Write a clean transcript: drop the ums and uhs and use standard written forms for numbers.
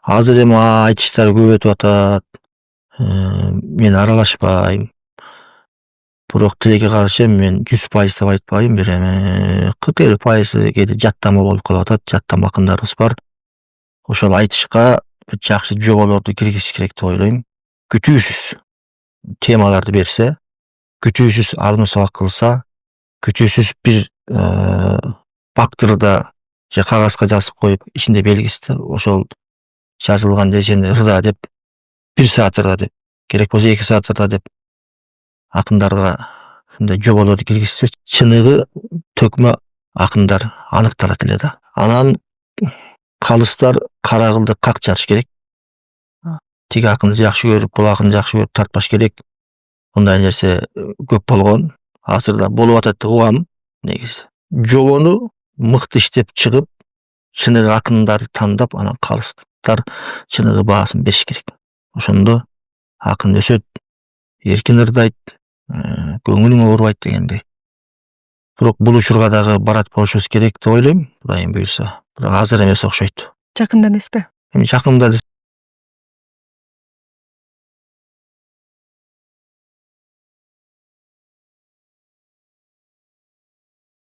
Азыр эми айтыштар көп өтүп атат. Мен аралашпайм. Бирок тилекке каршы мен 100% деп айтпайм, бир эми 40-50% кээде жаттама болуп калып атат. Жаттама акындарыбыз бар. Ошол айтышка бир жакшы жоболорду киргизиш керек деп ойлойм. Күтүүсүз темаларды берсе, күтүүсүз алым сабак кылса, күтүүсүз бир факторда же кагазга жазып коюп, ичинде белгиси ошол жазылган эжени ырда деп, 1 саат ырда деп, керек болсо 2 саат ырда деп акындарга ушундай жоболорду киргизсе, чыныгы төкмө акындар аныкталат эле да. Анан калыстар кара кылды как жарыш керек. Тиги акынды жакшы көрүп, бул акынды жакшы көрүп тартпаш керек. Мындай нерсе көп болгон. Азыр да болуп атат деп угам негизи. Жобону мыкты иштеп чыгып, чыныгы акындарды тандап, анан калыстар чыныгы баасын бериш керек. Ошондо акын өсөт, эркин ырдайт, көңүлүң оорубайт дегендей. Бирок бул учурга дагы барат болушубуз керек деп ойлойм, Кудайым буйрса. Бирок азыр эмес окшойт. Жакында эмеспи? Эми жакында